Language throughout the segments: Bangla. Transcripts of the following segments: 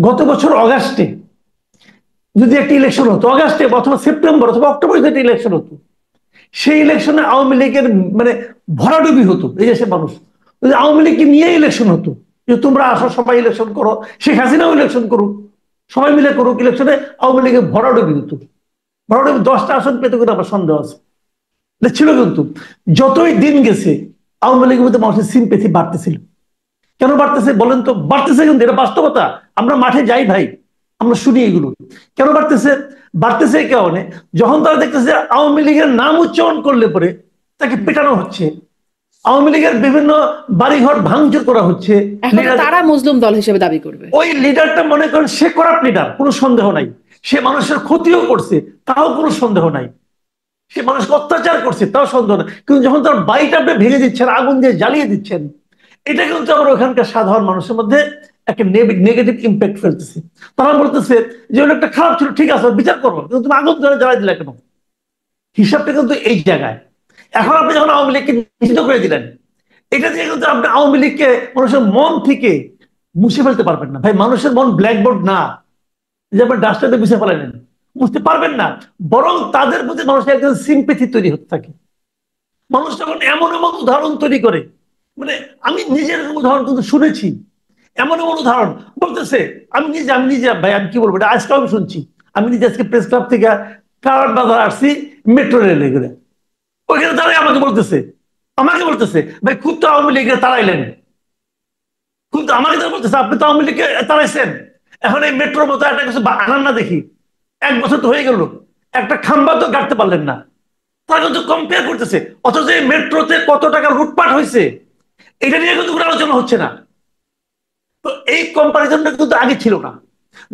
গত বছর অগাস্টে যদি একটা ইলেকশন হতো, অগাস্টে অথবা সেপ্টেম্বর অথবা অক্টোবর যদি একটা ইলেকশন হতো, সেই ইলেকশনে আওয়ামী লীগের মানে ভরাডুবি হতো এই দেশের মানুষ। যদি আওয়ামী লীগকে নিয়ে ইলেকশন হতো, যে তোমরা আসো সবাই ইলেকশন করো, শেখ হাসিনাও ইলেকশন করুক, সবাই মিলে করুক, ইলেকশনে আওয়ামী লীগের ভরাডুবি হতো। ভরাডুবি 10টা আসন পেতে কিন্তু আমার সন্দেহ আছে, ছিল। কিন্তু যতই দিন গেছে আওয়ামী লীগের মধ্যে মানুষের সিম্পেথি বাড়তেছিল। কেন বাড়তেছে বলেন তো? বাড়তেছে কিন্তু, এটা বাস্তবতা। আমরা মাঠে যাই ভাই, আমরা শুনি এগুলো। কেন বাড়তেছে? বাড়তেছে এই কারণে, যখন তারা দেখতেছে আওয়ামী লীগের নাম উচ্চারণ করলে পরে তাকে পেটানো হচ্ছে, আওয়ামী লীগের বিভিন্ন বাড়িঘর ভাঙচুর করা হচ্ছে, তারা মজলুম দল হিসেবে দাবি করবে। ওই লিডারটা মনে করেন সে করাপ্ট লিডার, কোনো সন্দেহ নাই। সে মানুষের ক্ষতিও করছে, তাও কোনো সন্দেহ নাই। সে মানুষকে অত্যাচার করছে, তাও সন্দেহ নাই। কিন্তু যখন তার বাড়িটা আপনি ভেঙে দিচ্ছেন, আগুন দিয়ে জ্বালিয়ে দিচ্ছেন, এটা কিন্তু আমরা ওখানকার সাধারণ মানুষের মধ্যে একটা নেগেটিভ ইম্প্যাক্ট ফেলতেছে। তারা বলতেছে যে ওটা একটা খারাপ ছিল, ঠিক আছে বিচার করবো, কিন্তু তুমি আগুন ধরে জ্বালাই দিলে কেন? হিসাবটা কিন্তু এই জায়গায়। এখন আপনি যখন আওয়ামী লীগকে নিষিদ্ধ করে দিলেন, এটা দিয়ে কিন্তু আপনি আওয়ামী লীগকে মানুষের মন থেকে মুছে ফেলতে পারবেন না ভাই। মানুষের মন ব্ল্যাকবোর্ড না যে আপনি ডাস্টারে মুছে ফেলেন, বুঝতে পারবেন না। বরং তাদের প্রতি মানুষের একজন সিম্পেথি তৈরি হতে থাকে। মানুষ যখন এমন এমন উদাহরণ তৈরি করে, মানে আমি নিজের উদাহরণ কিন্তু শুনেছি, এমন এমন উদাহরণ বলতেছে, আমি নিজে ভাই আমি কি বলবো, আজকে আমি শুনছি। আমি নিজে আজকে প্রেস ক্লাব থেকে কারণ বাজার আসছি মেট্রো রেলে করে, ওইখানে তারাই আমাকে বলতেছে ভাই খুব তো আওয়ামী লীগের তাড়াইলেন, খুব তো আমাকে তারা বলতেছে আপনি তো আওয়ামী লীগকে তাড়াইছেন, এখন এই মেট্রোর মতো একটা কিছু আনান না দেখি। 1 বছর তো হয়ে গেল, একটা খাম্বা তো গাড়তে পারলেন না। তারা কিন্তু কম্পেয়ার করতেছে, অথচ এই মেট্রোতে কত টাকা লুটপাট হয়েছে এটা নিয়ে কিন্তু কোনো আলোচনা হচ্ছে না। তো এই কম্পারিজনটা কিন্তু আগে ছিল না।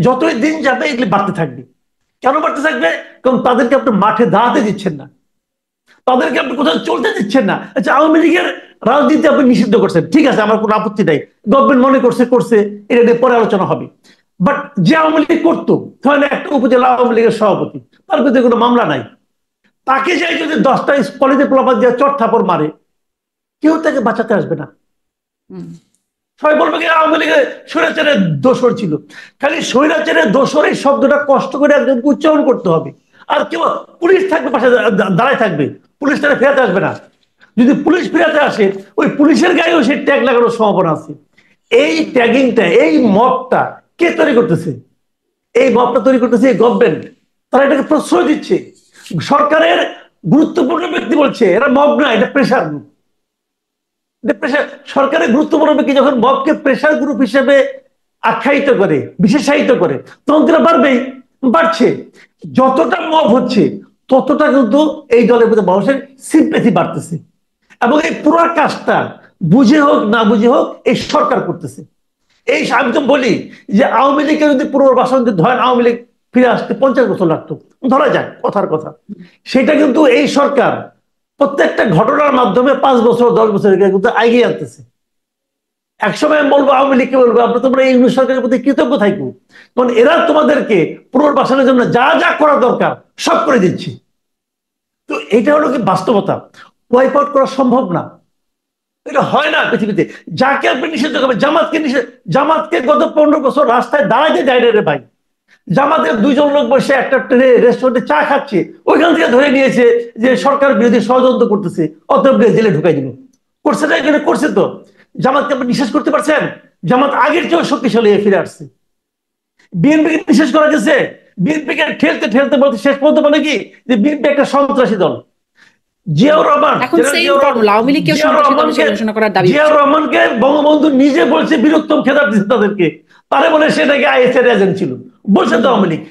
যতই দিন যাবে এগুলি বাড়তে থাকবে। কেন বাড়তে থাকবে? কারণ তাদেরকে আপনি মাঠে দাঁড়াতে দিচ্ছেন না, তাদেরকে আপনি কোথাও চলতে দিচ্ছেন না। আচ্ছা, আওয়ামী লীগের রাজনীতি আপনি নিষিদ্ধ করছেন, ঠিক আছে, আমার কোনো আপত্তি নাই। গভর্নমেন্ট মনে করছে, এটা নিয়ে পরে আলোচনা হবে। বাট যে আওয়ামী লীগ করতো, ধরেন একটা উপজেলা আওয়ামী লীগের সভাপতি, তার বিরুদ্ধে কোনো মামলা নাই, তাকে যাই যদি 10টা কলেজে প্রলাপাত দিয়ে চট থাপড় মারে, কেউ তাকে বাঁচাতে আসবে না। সবাই বলবে কি আওয়ামী লীগের স্বৈরাচারের দোসর ছিল। খালি স্বৈরাচারের দোসর এই শব্দটা কষ্ট করে একজনকে উচ্চারণ করতে হবে। আর কেউ পুলিশ থাকবে পাশে দাঁড়ায় থাকবে, পুলিশ তারা ফেরাতে আসবে না। যদি পুলিশ ফেরাতে আসে, ওই পুলিশের গায়েও সেই ট্যাগ লাগানোর সম্ভাবনা আছে। এই ট্যাগিংটা, এই মবটা কে তৈরি করতেছে? এই মবটা তৈরি করতেছে গভর্নমেন্ট। তারা এটাকে প্রশ্রয় দিচ্ছে। সরকারের গুরুত্বপূর্ণ ব্যক্তি বলছে এরা মব না, এটা প্রেশার গ্রুপ। সরকারের গুরুত্বপূর্ণ ব্যক্তি যখন মবকে প্রেশার গ্রুপ হিসেবে আখ্যায়িত করে, বিশেষায়িত করে, তখন তারা বাড়ছে। যতটা মব হচ্ছে ততটা কিন্তু এই দলের প্রতি মানুষের সিম্পেথি বাড়তেছে। এবং এই পুরো কাজটা বুঝে হোক না বুঝে হোক এই সরকার করতেছে। এই আমি তো বলি যে আওয়ামী লীগের যদি পুনর্বাসন ধরেন, আওয়ামী লীগ ফিরে আসতে 50 বছর লাগতো, ধরা যাক কথার কথা, সেটা কিন্তু এই সরকার প্রত্যেকটা ঘটনার মাধ্যমে 5 বছর 10 বছর কিন্তু এগিয়ে আনতেছে। একসময় আমি বলবো আওয়ামী লীগকে বলবো আপনার তোমরা এই সরকারের প্রতি কৃতজ্ঞ থাকবো, কারণ এরা তোমাদেরকে পুনর্বাসনের জন্য যা যা করা দরকার সব করে দিচ্ছে। তো এটা হলো কি বাস্তবতা। ওয়াইপ আউট করা সম্ভব না, এটা হয় না পৃথিবীতে। যাকে আপনি নিষিদ্ধ করবেন, জামাতকে গত 15 বছর রাস্তায় দাঁড়াইতে যায় রে ভাই। জামাতের 2জন লোক বসে একটা রেস্টুরেন্টে চা খাচ্ছে, ওইখান থেকে ধরে নিয়েছে যে সরকার বিরোধী ষড়যন্ত্র করতেছে, অতএব জেলে ঢুকাই দিল। করছে না? এখানে করছে তো। জামাতকে আপনি নিঃশেষ করতে পারছেন? জামাত আগের চেয়ে শক্তিশালী হয়ে ফিরে আসছে। বিএনপিকে নিঃশেষ করা গেছে, বিএনপিকে ঠেলতে ঠেলতে বলতে শেষ পর্যন্ত বলে কি যে বিএনপি একটা সন্ত্রাসী দল। জিয়াউর রহমানকে বঙ্গবন্ধু নিজে বলছে বীরত্তম খেতাব দিচ্ছে তাদেরকে, তারে বলে সেটাকে আইএসের এজেন্ট ছিল বলছে তো আওয়ামী লীগ।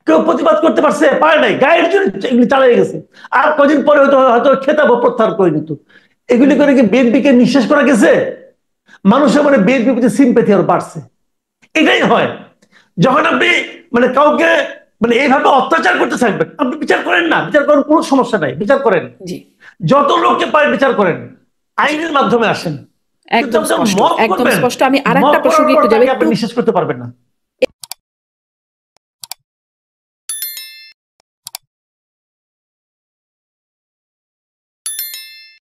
কেউ প্রতিবাদ করতে পারছে? পারে নাই, গায়ের জন্য এগুলি চালিয়ে গেছে। আর কদিন পরে হয়তো খেতাব প্রত্যাহার করে নিত। এগুলি করে কি বিএনপিকে নিঃশেষ করা গেছে? মানুষের মানে বিএনপির প্রতি সিম্প্যাথি আরো বাড়ছে। এটাই হয় যখন আপনি মানে কাউকে মানে এইভাবে অত্যাচার করতে থাকবেন। আপনি বিচার করেন না, বিচার করেন, কোনো সমস্যা নাই, বিচার করেন, যত লোককে পারে বিচার করেন, আইনের মাধ্যমে আসেন। একদম স্পষ্ট। আমি আরেকটা প্রসঙ্গে একটু যাই, আপনি নিঃশেষ করতে পারবেন না।